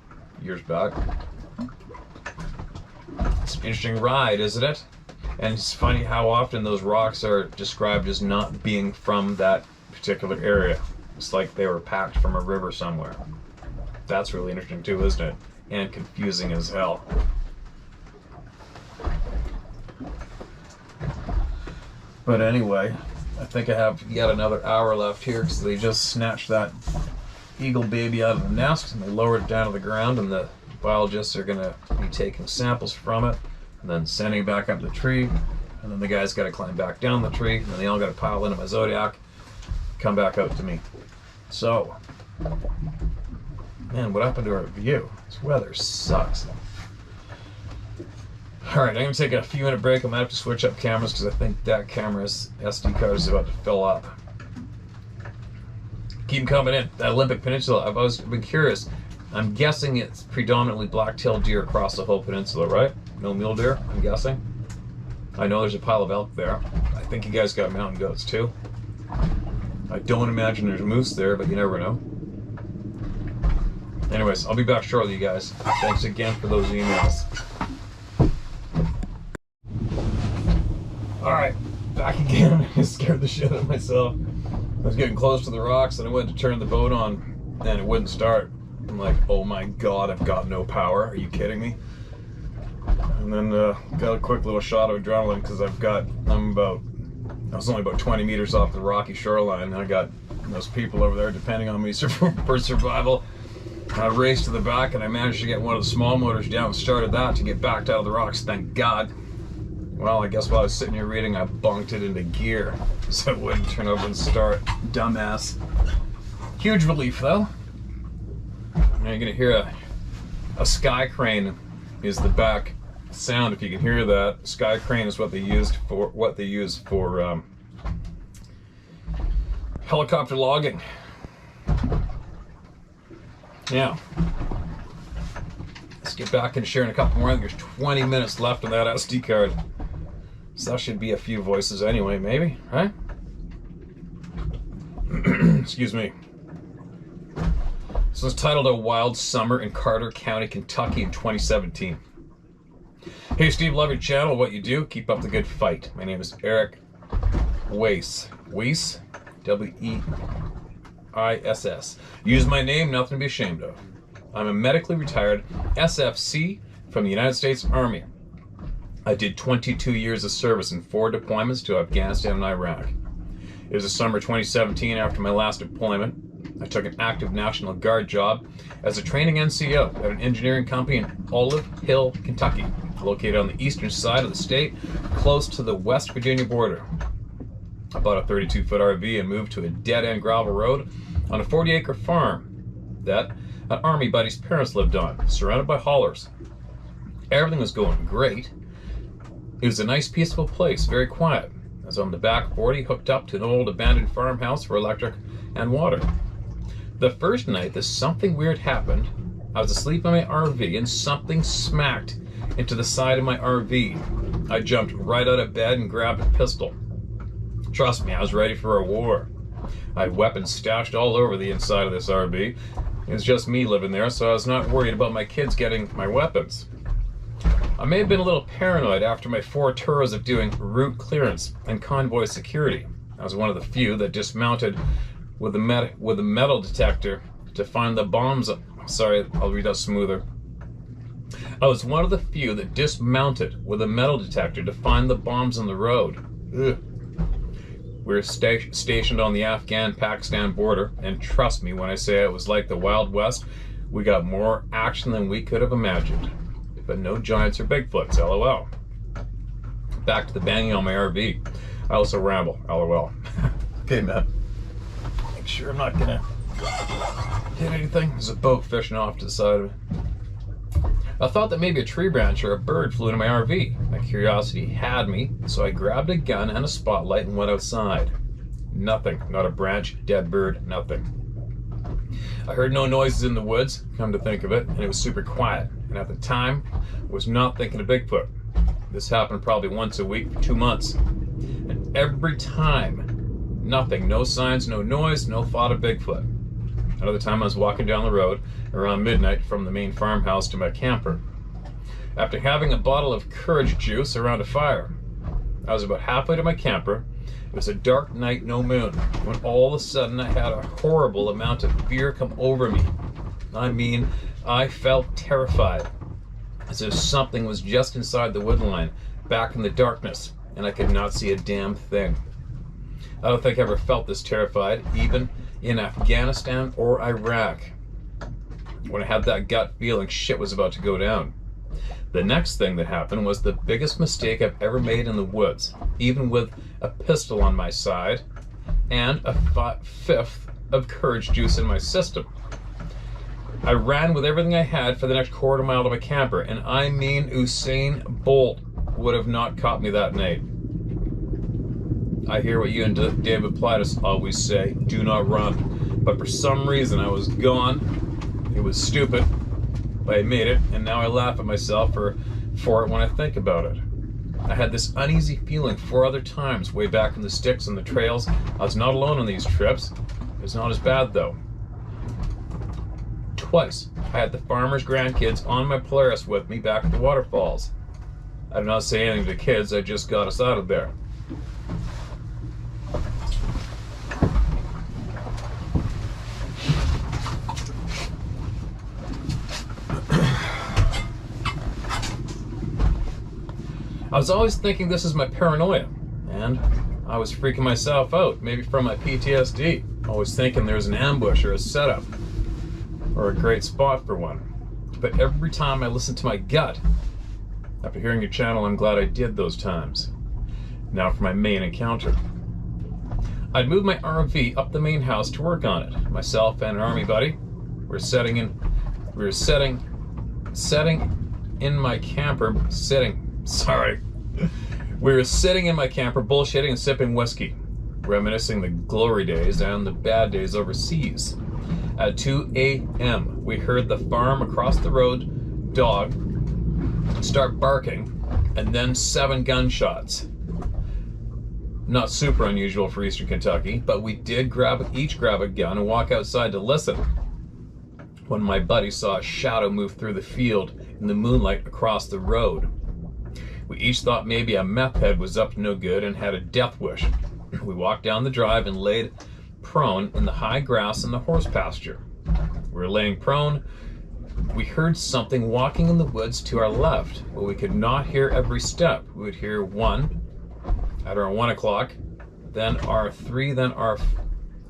years back. It's an interesting ride, isn't it? And it's funny how often those rocks are described as not being from that particular area. It's like they were packed from a river somewhere. That's really interesting too, isn't it? And confusing as hell. But anyway, I think I have yet another hour left here because they just snatched that eagle baby out of the nest and they lowered it down to the ground, and the biologists are going to be taking samples from it and then sending it back up the tree, and then the guy's got to climb back down the tree, and then they all got to pile into my Zodiac, come back out to me. So Man, what happened to our view? This weather sucks. Alright, I'm going to take a few minute break. I'm going to have to switch up cameras because I think that camera's SD card is about to fill up. Keep them coming in. That Olympic Peninsula, I've always been curious. I'm guessing it's predominantly black-tailed deer across the whole peninsula, right? No mule deer, I'm guessing. I know there's a pile of elk there. I think you guys got mountain goats too. I don't imagine there's moose there, but you never know. Anyways, I'll be back shortly, you guys. Thanks again for those emails. Alright, back again. I scared the shit out of myself. I was getting close to the rocks and I went to turn the boat on and it wouldn't start. I'm like, oh my god, I've got no power. Are you kidding me? And then got a quick little shot of adrenaline because I was only about 20 meters off the rocky shoreline and I got those people over there depending on me for survival. I raced to the back and I managed to get one of the small motors down and started that to get backed out of the rocks, thank God. Well, I guess while I was sitting here reading, I bunked it into gear so it wouldn't turn over and start. Dumbass. Huge relief though. Now you're gonna hear a sky crane is the back sound. If you can hear that, sky crane is what they use for helicopter logging. Now, let's get back into sharing a couple more. I think there's 20 minutes left on that SD card. So that should be a few voices anyway, maybe, right? Excuse me. So it's titled A Wild Summer in Carter County, Kentucky in 2017. Hey Steve, love your channel, what you do, keep up the good fight. My name is Eric Weiss. Weiss? W-E-I-S-S. Use my name, nothing to be ashamed of. I'm a medically retired SFC from the United States Army. I did 22 years of service in 4 deployments to Afghanistan and Iraq. It was the summer 2017 after my last deployment. I took an active National Guard job as a training NCO at an engineering company in Olive Hill, Kentucky, located on the eastern side of the state, close to the West Virginia border. I bought a 32-foot RV and moved to a dead-end gravel road on a 40-acre farm that an Army buddy's parents lived on, surrounded by hollers. Everything was going great. It was a nice, peaceful place, very quiet. I was on the back 40, hooked up to an old abandoned farmhouse for electric and water. The first night that something weird happened, I was asleep in my RV and something smacked into the side of my RV. I jumped right out of bed and grabbed a pistol. Trust me, I was ready for a war. I had weapons stashed all over the inside of this RV. It was just me living there, so I was not worried about my kids getting my weapons. I may have been a little paranoid after my 4 tours of doing route clearance and convoy security. I was one of the few that dismounted with a metal detector to find the bombs. Sorry, I'll read that smoother. I was one of the few that dismounted with a metal detector to find the bombs on the road. Ugh. We were stationed on the Afghan-Pakistan border, and trust me when I say it was like the Wild West. We got more action than we could have imagined. But no giants or Bigfoots, lol. Back to the banging on my RV. I also ramble, lol. Okay, man. Make sure I'm not gonna hit anything. There's a boat fishing off to the side of it. I thought that maybe a tree branch or a bird flew into my RV. My curiosity had me, so I grabbed a gun and a spotlight and went outside. Nothing, not a branch, dead bird, nothing. I heard no noises in the woods, come to think of it, and it was super quiet. And at the time, I was not thinking of Bigfoot. This happened probably once a week for 2 months. And every time, nothing, no signs, no noise, no thought of Bigfoot. Another time I was walking down the road around midnight from the main farmhouse to my camper. After having a bottle of courage juice around a fire, I was about halfway to my camper. It was a dark night, no moon, when all of a sudden I had a horrible amount of fear come over me. I mean, I felt terrified, as if something was just inside the woodline, back in the darkness, and I could not see a damn thing. I don't think I ever felt this terrified, even in Afghanistan or Iraq, when I had that gut feeling shit was about to go down. The next thing that happened was the biggest mistake I've ever made in the woods, even with a pistol on my side and a fifth of courage juice in my system. I ran with everything I had for the next quarter mile to my camper, and I mean Usain Bolt would have not caught me that night. I hear what you and David Plaitis always say, do not run. But for some reason I was gone. It was stupid, but I made it, and now I laugh at myself for it when I think about it. I had this uneasy feeling 4 other times way back in the sticks and the trails. I was not alone on these trips. It's not as bad though. Twice, I had the farmer's grandkids on my Polaris with me back at the waterfalls. I did not say anything to the kids, I just got us out of there. I was always thinking this is my paranoia, and I was freaking myself out, maybe from my PTSD, always thinking there's an ambush or a setup, or a great spot for one. But every time I listen to my gut, after hearing your channel, I'm glad I did those times. Now for my main encounter. I'd moved my RV up the main house to work on it. Myself and an army buddy were sitting in my camper bullshitting and sipping whiskey, reminiscing the glory days and the bad days overseas. At 2 a.m., we heard the farm across the road dog start barking, and then 7 gunshots. Not super unusual for Eastern Kentucky, but we did each grab a gun and walk outside to listen. When my buddy saw a shadow move through the field in the moonlight across the road. We each thought maybe a meth head was up to no good and had a death wish. We walked down the drive and laid prone in the high grass in the horse pasture. We were laying prone. We heard something walking in the woods to our left, but we could not hear every step. We would hear one at our 1 o'clock, then our 3, then our...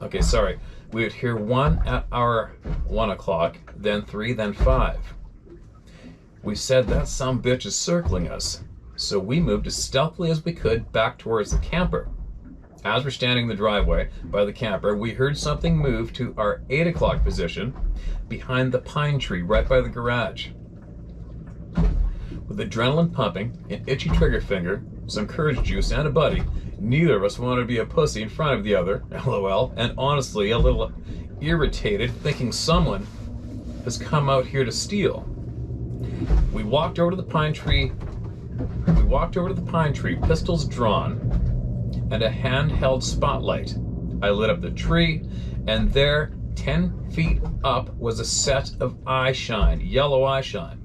Okay, sorry. We would hear one at our 1 o'clock, then 3, then 5. We said that some bitch is circling us, so we moved as stealthily as we could back towards the camper. As we're standing in the driveway by the camper, we heard something move to our 8 o'clock position behind the pine tree right by the garage. With adrenaline pumping, an itchy trigger finger, some courage juice, and a buddy, neither of us wanted to be a pussy in front of the other, lol, and honestly a little irritated thinking someone has come out here to steal. We walked over to the pine tree, pistols drawn, and a handheld spotlight. I lit up the tree, and there, 10 feet up, was a set of eye shine, yellow eye shine.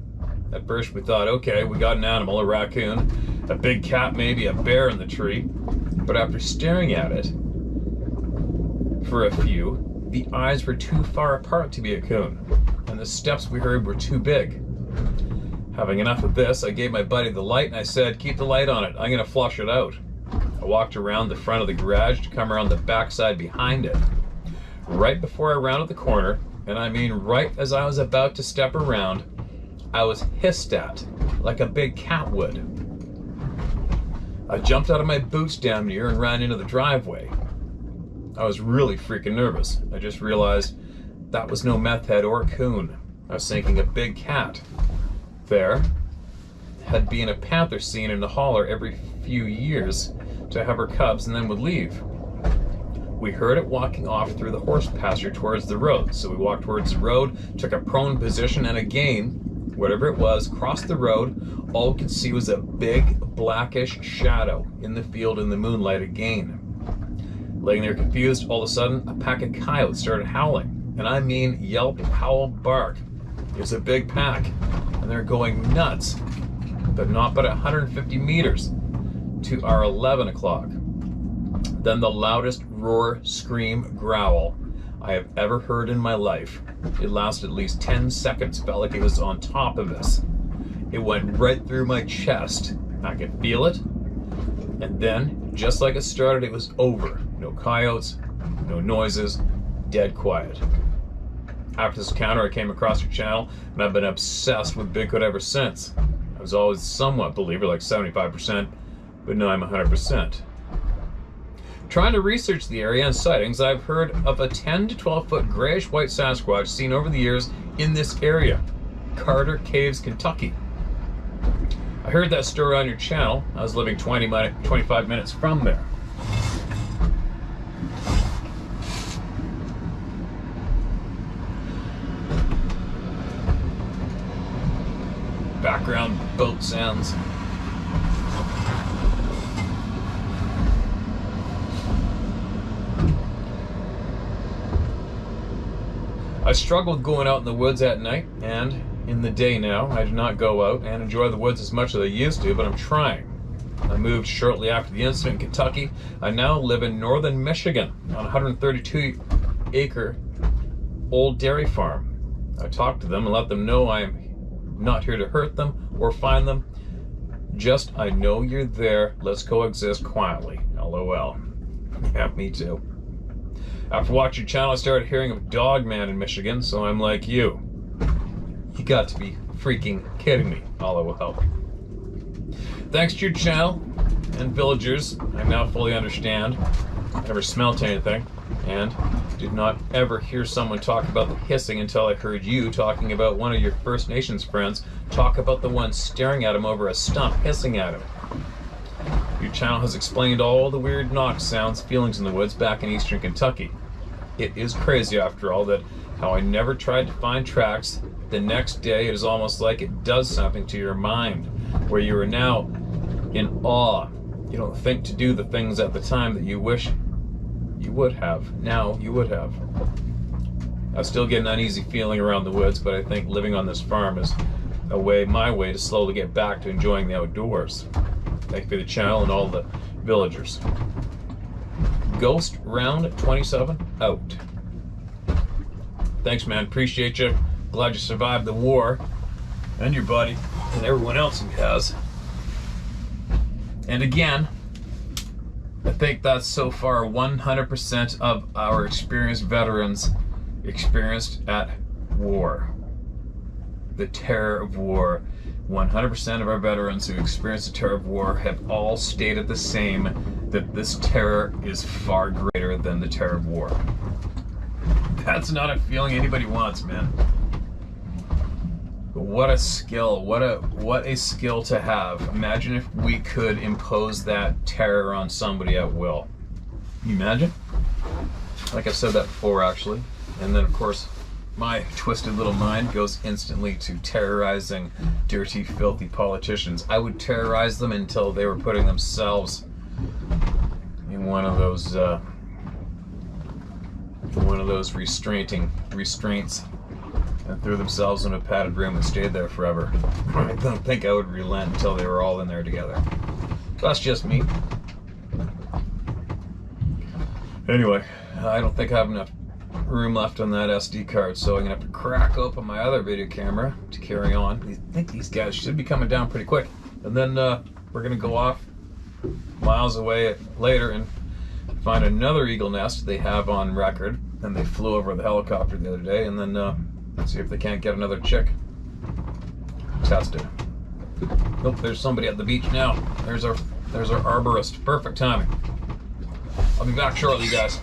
At first we thought, okay, we got an animal, a raccoon, a big cat, maybe a bear in the tree. But after staring at it for a few, the eyes were too far apart to be a coon, and the steps we heard were too big. Having enough of this, I gave my buddy the light and I said, keep the light on it, I'm gonna flush it out. I walked around the front of the garage to come around the backside behind it. Right before I rounded the corner, and I mean right as I was about to step around, I was hissed at, like a big cat would. I jumped out of my boots damn near and ran into the driveway. I was really freaking nervous. I just realized that was no meth head or coon. I was thinking a big cat. There had been a panther seen in the holler every few years to have her cubs and then would leave. We heard it walking off through the horse pasture towards the road. So we walked towards the road, took a prone position, and again, whatever it was, crossed the road. All we could see was a big blackish shadow in the field in the moonlight again. Laying there confused, all of a sudden, a pack of coyotes started howling. And I mean yelp, howl, bark. It was a big pack, and they're going nuts, but not but 150 meters to our 11 o'clock. Then the loudest roar, scream, growl I have ever heard in my life. It lasted at least 10 seconds, felt like it was on top of us. It went right through my chest. I could feel it. And then, just like it started, it was over. No coyotes, no noises, dead quiet. After this encounter, I came across your channel, and I've been obsessed with Bigfoot ever since. I was always somewhat believer, like 75%, but now I'm 100%. Trying to research the area and sightings, I've heard of a 10 to 12 foot grayish-white Sasquatch seen over the years in this area, Carter Caves, Kentucky. I heard that story on your channel. I was living 25 minutes from there. Background boat sounds. I struggle with going out in the woods at night and in the day now. I do not go out and enjoy the woods as much as I used to, but I'm trying. I moved shortly after the incident in Kentucky. I now live in northern Michigan on a 132-acre old dairy farm. I talk to them and let them know I am not here to hurt them or find them. Just, I know you're there. Let's coexist quietly. LOL. Yeah, me too. After watching your channel, I started hearing of Dog Man in Michigan, so I'm like you. You got to be freaking kidding me. LOL. Thanks to your channel and villagers, I now fully understand. I never smelt anything, and did not ever hear someone talk about the hissing until I heard you talking about one of your First Nations friends talk about the one staring at him over a stump hissing at him. Your channel has explained all the weird knock sounds, feelings in the woods back in eastern Kentucky. It is crazy, after all, that how I never tried to find tracks. The next day, it is almost like it does something to your mind, where you are now in awe. You don't think to do the things at the time that you wish you would have. Now you would have. I still get an uneasy feeling around the woods, but I think living on this farm is my way to slowly get back to enjoying the outdoors. Thank you for the channel and all the villagers. Ghost Round 27 out. Thanks, man. Appreciate you. Glad you survived the war. And your buddy. And everyone else who has. And again, I think that's so far 100% of our experienced veterans experienced at war. The terror of war. 100% of our veterans who experienced the terror of war have all stated the same, that this terror is far greater than the terror of war. That's not a feeling anybody wants, man. But what a skill, what a skill to have. Imagine if we could impose that terror on somebody at will. Can you imagine? Like I've said that before, actually. And then, of course, my twisted little mind goes instantly to terrorizing dirty, filthy politicians. I would terrorize them until they were putting themselves in one of those restraints and threw themselves in a padded room and stayed there forever. I don't think I would relent until they were all in there together. That's just me. Anyway, I don't think I have enough room left on that SD card, so I'm gonna have to crack open my other video camera to carry on. I think these guys should be coming down pretty quick, and then we're gonna go off miles away later and find another eagle nest they have on record, and they flew over the helicopter the other day, and then see if they can't get another chick. Test it. Nope, there's somebody at the beach now. There's our arborist. Perfect timing. I'll be back shortly, guys.